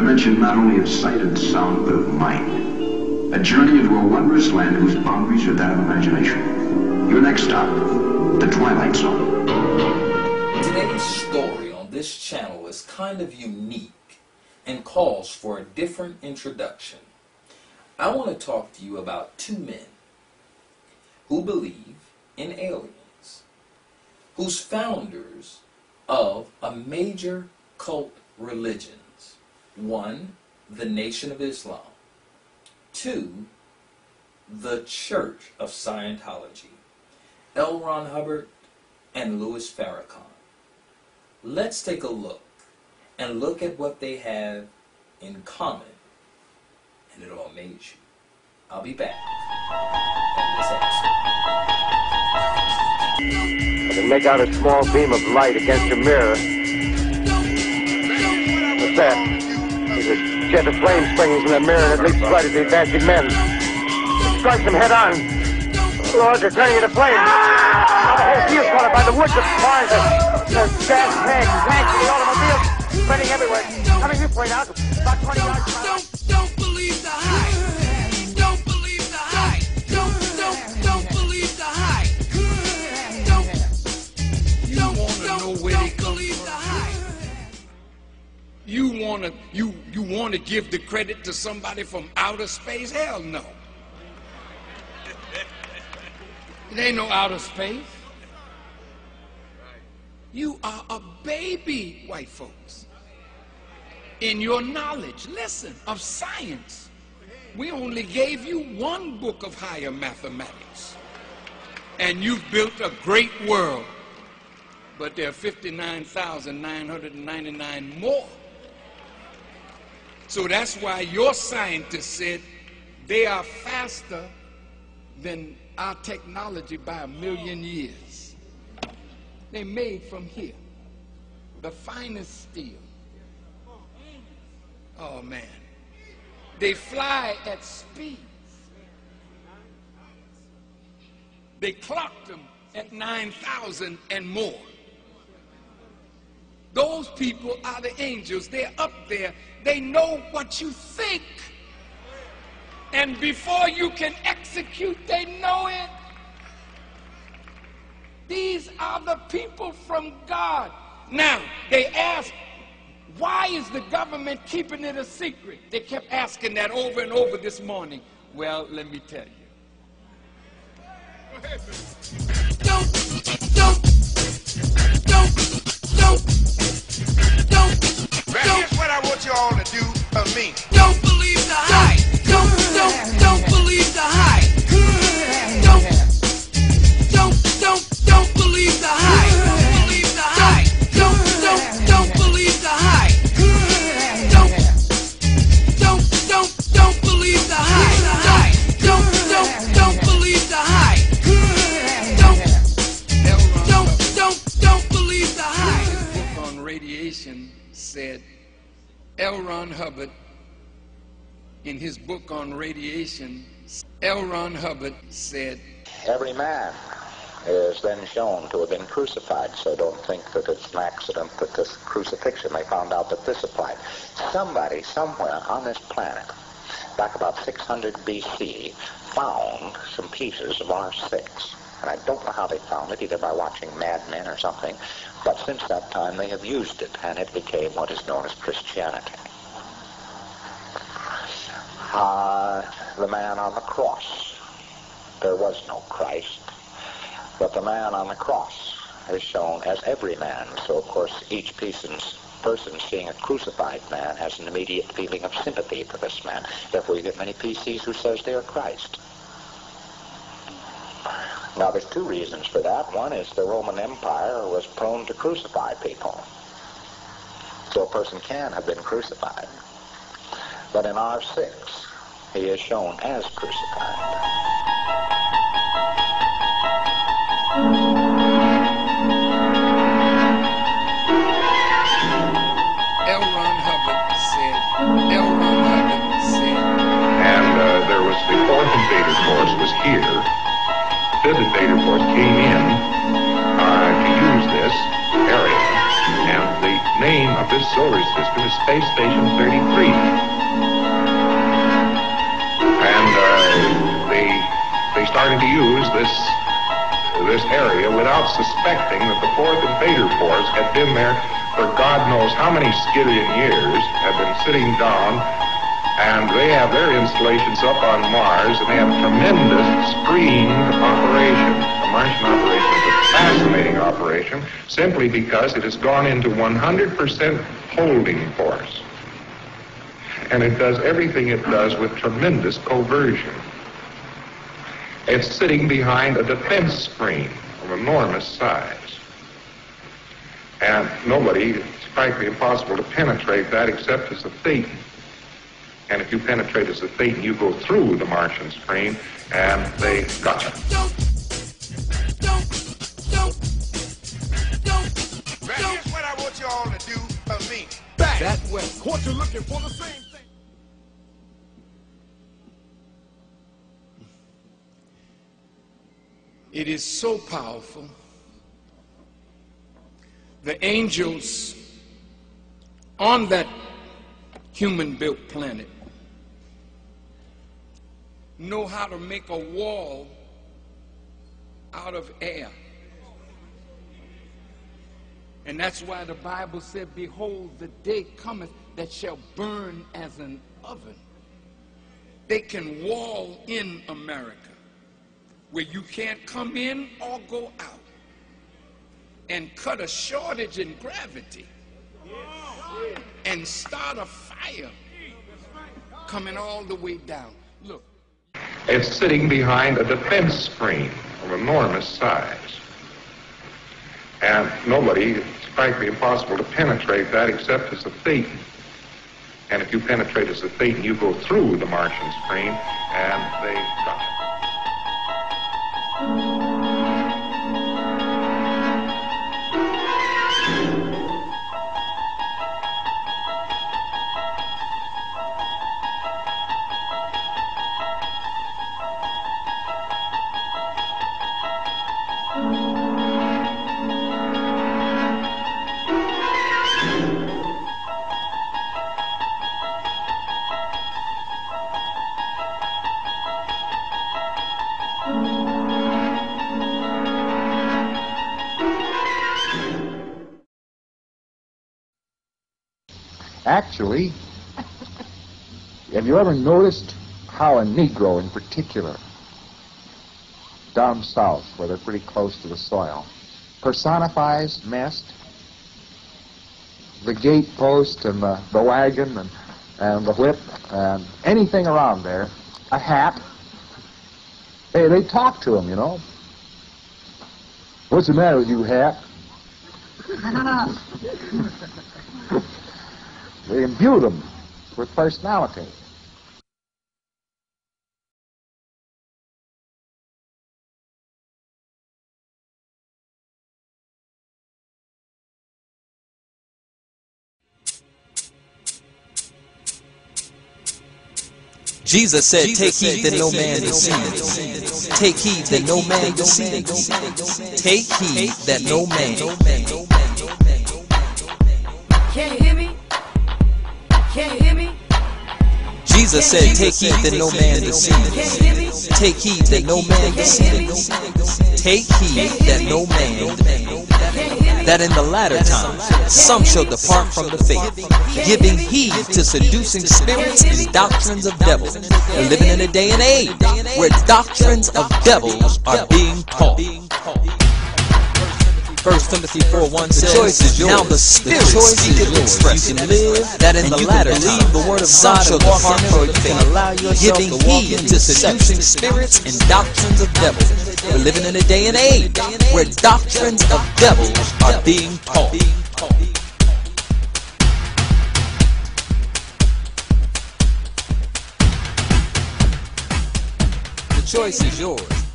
dimension not only of sight and sound, but of mind. A journey into a wondrous land whose boundaries are that of imagination. Your next stop, the Twilight Zone. Today's story on this channel is kind of unique and calls for a different introduction. I want to talk to you about two men who believe in aliens, whose founders of a major cult religions. One, the Nation of Islam. Two, the Church of Scientology. L. Ron Hubbard and Louis Farrakhan. Let's take a look and look at what they have in common, and it'll amaze you. I'll be back on this episode. I can make out a small beam of light against your mirror. What's that? There's a jet of flame springing from the mirror and it leaps right at the advancing men. It strikes them head on. Lord, they're turning into flames. Now the whole field's caught up by the woods of cars. There's gas tanks, tanks in the automobiles, spreading everywhere. Coming this way now, about 20 yards. Don't believe the hype. Don't believe the hype. Don't believe the hype. Don't believe the hype. You want to give the credit to somebody from outer space? Hell no. It ain't no outer space. You are a baby, white folks, in your knowledge, listen, of science. We only gave you one book of higher mathematics, and you've built a great world, but there are 59,999 more. So that's why your scientists said they are faster than our technology by 1,000,000 years. They made from here the finest steel. Oh man, they fly at speeds. They clocked them at 9,000 and more. Those people are the angels. They're up there. They know what you think. And before you can execute, they know it. These are the people from God. Now, they ask, why is the government keeping it a secret? They kept asking that over and over this morning. Well, let me tell you. Here's what I want you all to do for me. Don't believe the hype. Don't believe the hype. Don't believe the hype. Don't believe the hype. Don't believe the hype. Don't believe the hype. Don't believe the hype. Don't believe the hype. His book on radiation said, L. Ron Hubbard, in his book on radiation, L. Ron Hubbard said, every man is then shown to have been crucified, so don't think that it's an accident that this crucifixion, they found out that this applied. Somebody somewhere on this planet, back about 600 BC, found some pieces of R6. And I don't know how they found it, either by watching Mad Men or something, but since that time they have used it, and it became what is known as Christianity. The man on the cross. There was no Christ, but the man on the cross is shown as every man. So, of course, each person seeing a crucified man has an immediate feeling of sympathy for this man. Therefore, you get many PCs who says they are Christ. Now, there's two reasons for that. One is the Roman Empire was prone to crucify people. So a person can have been crucified. But in R6, he is shown as crucified. L. Ron Hubbard said, and there was the fourth invader force was here. The fifth invader force came in to use this area, and the name of this solar system is Space Station 33. And they started to use this area without suspecting that the fourth invader force had been there for God knows how many skillion years, had been sitting down, and they have their installations up on Mars, and they have a tremendous screened operation. The Martian operation is a fascinating operation simply because it has gone into 100% holding force. And it does everything it does with tremendous coercion. It's sitting behind a defense screen of enormous size. And it's frankly impossible to penetrate that except as a Thetan. And if you penetrate as a Thetan, you go through the Martian screen, and they got you. Here's what I want you all to do for me. That way. Caught you looking for the same thing. It is so powerful. The angels on that human-built planet know how to make a wall out of air. And that's why the Bible said, behold, the day cometh that shall burn as an oven. They can wall in America where you can't come in or go out, and cut a shortage in gravity and start a fire coming all the way down. Look. It's sitting behind a defense screen of enormous size. And it's frankly impossible to penetrate that except as a Thetan. And if you penetrate as a Thetan, you go through the Martian screen, and they got you. Actually, have you ever noticed how a Negro in particular, down south where they're pretty close to the soil, personifies mess? The gate post and the wagon and the whip and anything around there, a hat. Hey, they talk to him, you know. What's the matter with you, hat? They imbue them with personality. Jesus said, take heed that no man deceives. Take heed that no man deceives. Take heed that no man. Can you hear me? Can you hear me? Jesus said, take heed that no man deceives. Take heed that no man deceives. Take heed that no man, that in the latter times some shall depart from the faith, giving heed to seducing spirits and doctrines of devils. We're living in a day and age where doctrines of devils are being taught. 1 Timothy 4:1 says, the choice is yours. Now the Spirit speaketh expressly, you can live that in the latter time the word of God shall depart from the faith, giving heed to seducing spirits and doctrines of devils. We're living in a day and age where doctrines of devils are being taught. The choice is yours.